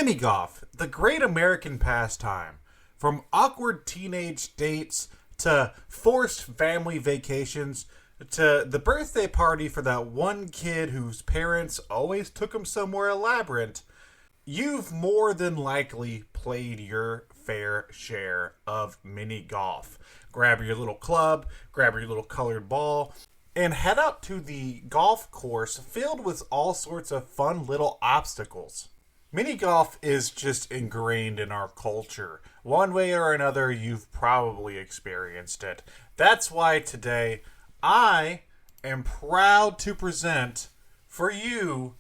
Mini golf, the great American pastime. From awkward teenage dates to forced family vacations to the birthday party for that one kid whose parents always took him somewhere elaborate, you've more than likely played your fair share of mini golf. Grab your little club, grab your little colored ball, and head out to the golf course filled with all sorts of fun little obstacles. Mini golf is just ingrained in our culture. One way or another, you've probably experienced it. That's why today I am proud to present for you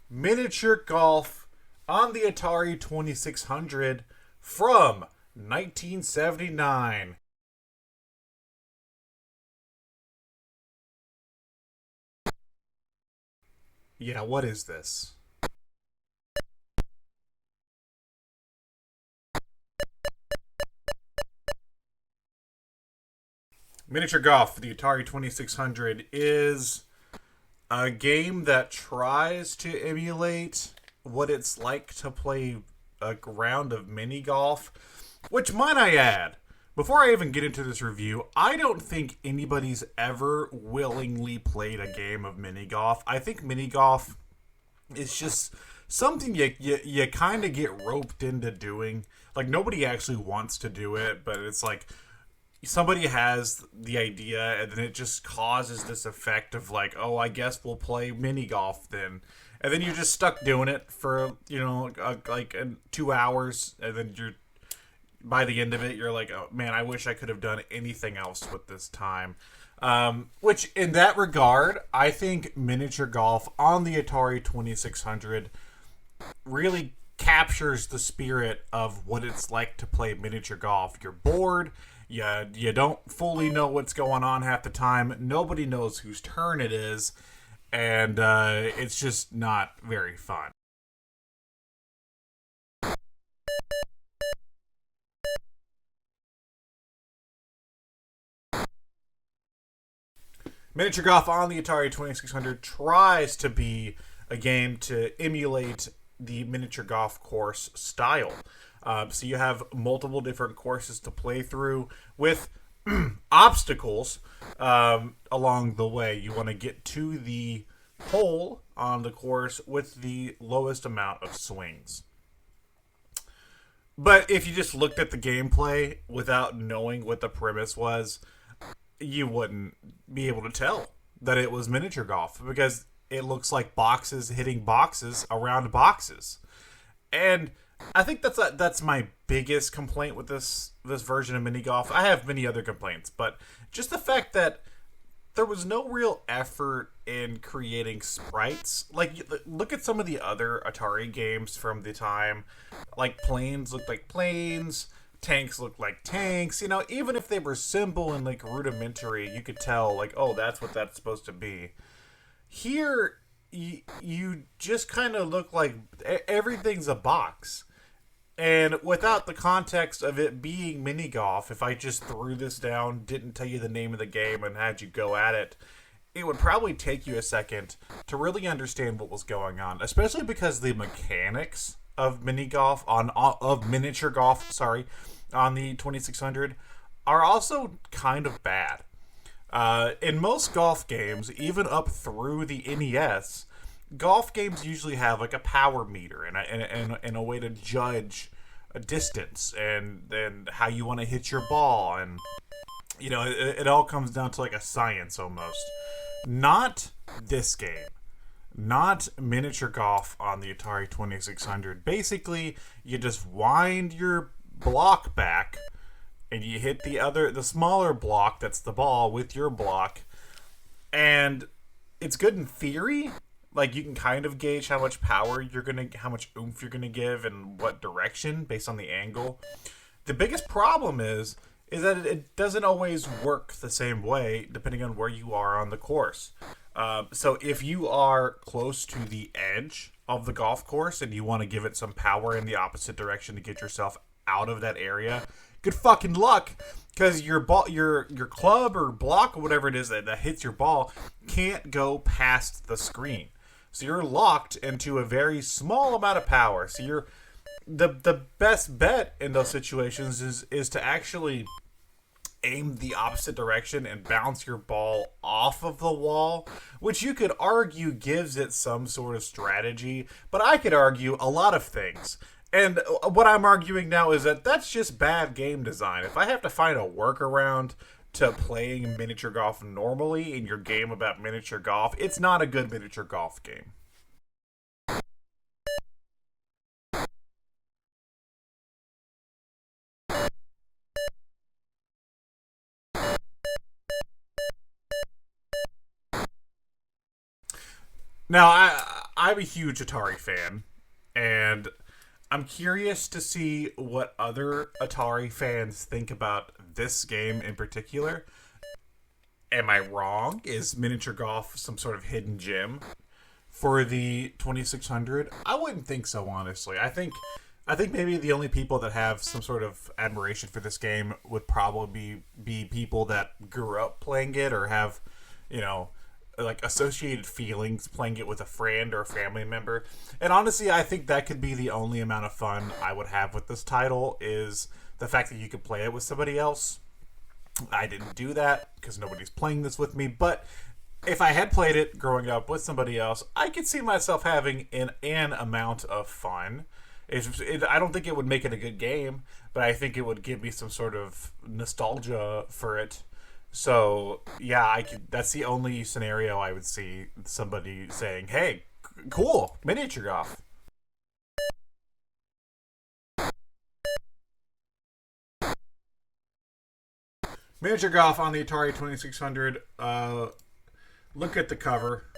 miniature golf on the Atari 2600 from 1979. Yeah, what is this? Miniature Golf for the Atari 2600 is a game that tries to emulate what it's like to play a round of mini golf, which, might I add, before I even get into this review, I don't think anybody's ever willingly played a game of mini golf. I think mini golf is just something you kind of get roped into doing. Like, nobody actually wants to do it, but it's like somebody has the idea, and then it just causes this effect of like, oh, I guess we'll play mini golf then. And then you're just stuck doing it for, 2 hours, and then by the end of it, you're like, oh man, I wish I could have done anything else with this time. Which, in that regard, I think miniature golf on the Atari 2600 really captures the spirit of what it's like to play miniature golf. You're bored. You don't fully know what's going on half the time. Nobody knows whose turn it is. And it's just not very fun. Miniature Golf on the Atari 2600 tries to be a game to emulate the miniature golf course style. So you have multiple different courses to play through with obstacles along the way. You want to get to the hole on the course with the lowest amount of swings. But if you just looked at the gameplay without knowing what the premise was, you wouldn't be able to tell that it was miniature golf because it looks like boxes hitting boxes around boxes. And I think that's my biggest complaint with this version of mini golf. I have many other complaints, but just the fact that there was no real effort in creating sprites. Like, look at some of the other Atari games from the time. Like, planes looked like planes, tanks looked like tanks. Even if they were simple and like rudimentary, you could tell like, oh, that's what that's supposed to be. Here, you just kind of look like everything's a box. And without the context of it being mini golf, if I just threw this down, didn't tell you the name of the game, and had you go at it, it would probably take you a second to really understand what was going on. Especially because the mechanics of miniature golf, on the 2600, are also kind of bad. In most golf games, even up through the NES, golf games usually have like a power meter and a way to judge a distance and how you want to hit your ball, and it all comes down to like a science almost. Not this game. Not miniature golf on the Atari 2600. Basically, you just wind your block back and you hit the smaller block that's the ball with your block, and it's good in theory. Like, you can kind of gauge how much how much oomph you're gonna give and what direction based on the angle. The biggest problem is that it doesn't always work the same way depending on where you are on the course. So if you are close to the edge of the golf course and you want to give it some power in the opposite direction to get yourself out of that area, good fucking luck, because your club or block or whatever it is that hits your ball can't go past the screen. So you're locked into a very small amount of power. So the best bet in those situations is to actually aim the opposite direction and bounce your ball off of the wall, which you could argue gives it some sort of strategy, but I could argue a lot of things. And what I'm arguing now is that that's just bad game design. If I have to find a workaround to playing miniature golf normally in your game about miniature golf, it's not a good miniature golf game. Now, I'm a huge Atari fan, and I'm curious to see what other Atari fans think about this game in particular. Am I wrong? Is miniature golf some sort of hidden gem for the 2600? I wouldn't think so, honestly. I think maybe the only people that have some sort of admiration for this game would probably be people that grew up playing it or have, you know, like associated feelings playing it with a friend or a family member. And honestly, I think that could be the only amount of fun I would have with this title is the fact that you could play it with somebody else. I didn't do that because nobody's playing this with me, but if I had played it growing up with somebody else, I could see myself having an amount of fun. I don't think it would make it a good game, but I think it would give me some sort of nostalgia for it. So yeah, I could. That's the only scenario I would see somebody saying, "Hey, cool, miniature golf." Miniature golf on the Atari 2600. Look at the cover.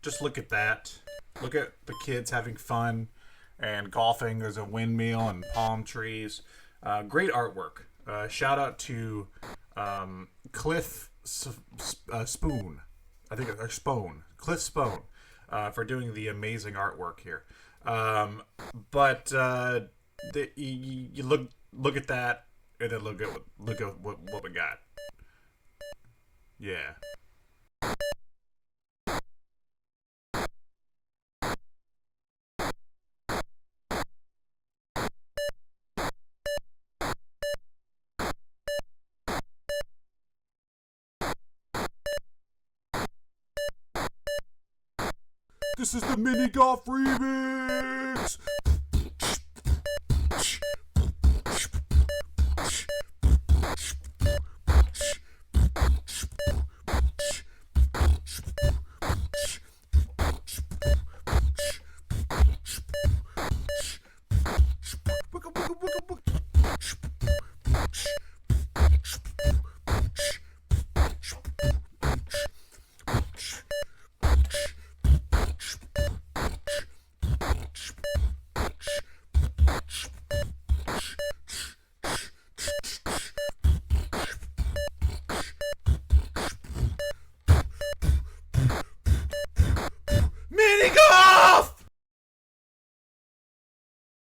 Just look at that. Look at the kids having fun and golfing. There's a windmill and palm trees. Great artwork. Shout out to Cliff Spoon. I think it's Spone. Cliff Spone for doing the amazing artwork here. But you look at that and then look at what we got. Yeah. This is the mini golf remix.